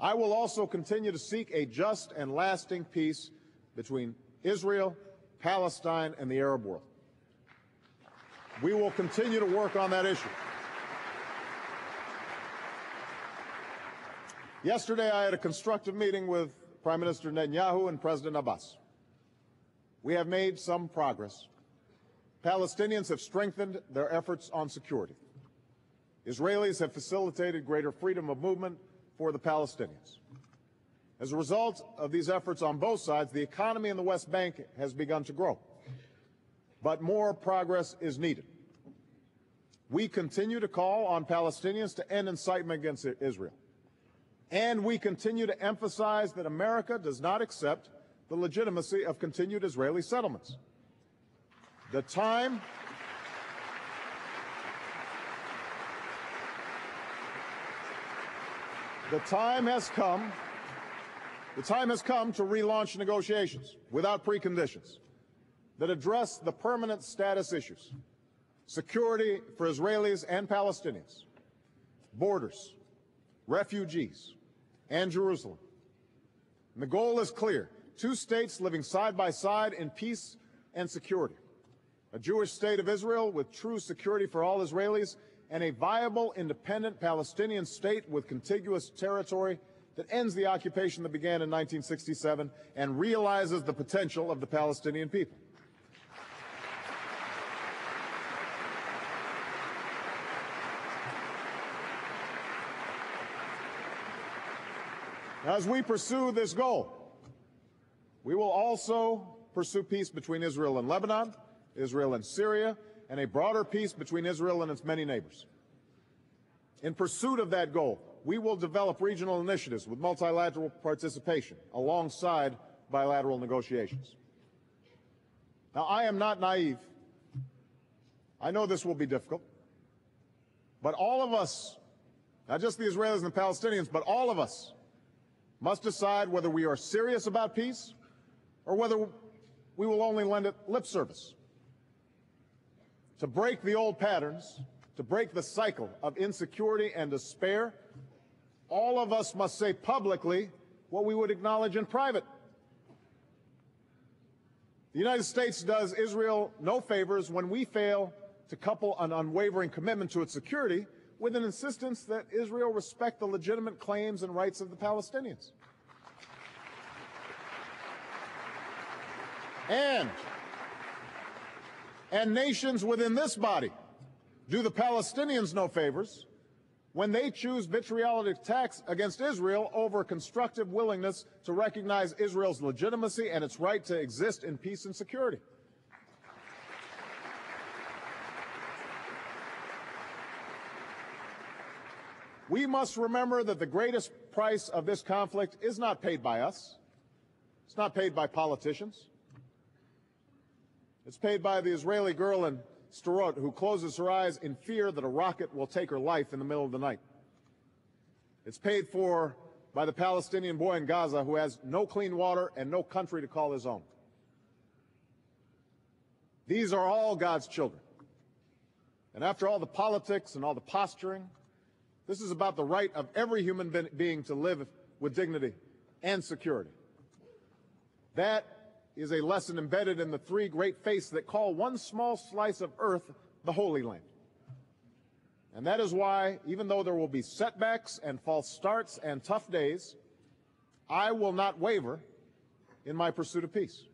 I will also continue to seek a just and lasting peace between Israel, Palestine, and the Arab world. We will continue to work on that issue. Yesterday, I had a constructive meeting with Prime Minister Netanyahu and President Abbas. We have made some progress. Palestinians have strengthened their efforts on security. Israelis have facilitated greater freedom of movement for the Palestinians. As a result of these efforts on both sides, the economy in the West Bank has begun to grow. But more progress is needed. We continue to call on Palestinians to end incitement against Israel. And we continue to emphasize that America does not accept the legitimacy of continued Israeli settlements. The time has come to relaunch negotiations without preconditions that address the permanent status issues: security for Israelis and Palestinians, borders, refugees, and Jerusalem. And the goal is clear: two states living side by side in peace and security. A Jewish state of Israel with true security for all Israelis, and a viable, independent Palestinian state with contiguous territory that ends the occupation that began in 1967 and realizes the potential of the Palestinian people. As we pursue this goal, we will also pursue peace between Israel and Lebanon, Israel and Syria, and a broader peace between Israel and its many neighbors. In pursuit of that goal, we will develop regional initiatives with multilateral participation alongside bilateral negotiations. Now, I am not naive. I know this will be difficult. But all of us, not just the Israelis and the Palestinians, but all of us, must decide whether we are serious about peace or whether we will only lend it lip service. To break the old patterns, to break the cycle of insecurity and despair, all of us must say publicly what we would acknowledge in private. The United States does Israel no favors when we fail to couple an unwavering commitment to its security with an insistence that Israel respect the legitimate claims and rights of the Palestinians. And nations within this body do the Palestinians no favors when they choose vitriolic attacks against Israel over constructive willingness to recognize Israel's legitimacy and its right to exist in peace and security. We must remember that the greatest price of this conflict is not paid by us. It's not paid by politicians. It's paid by the Israeli girl in Sderot who closes her eyes in fear that a rocket will take her life in the middle of the night. It's paid for by the Palestinian boy in Gaza who has no clean water and no country to call his own. These are all God's children. And after all the politics and all the posturing, this is about the right of every human being to live with dignity and security. That is a lesson embedded in the three great faiths that call one small slice of earth the Holy Land. And that is why, even though there will be setbacks and false starts and tough days, I will not waver in my pursuit of peace.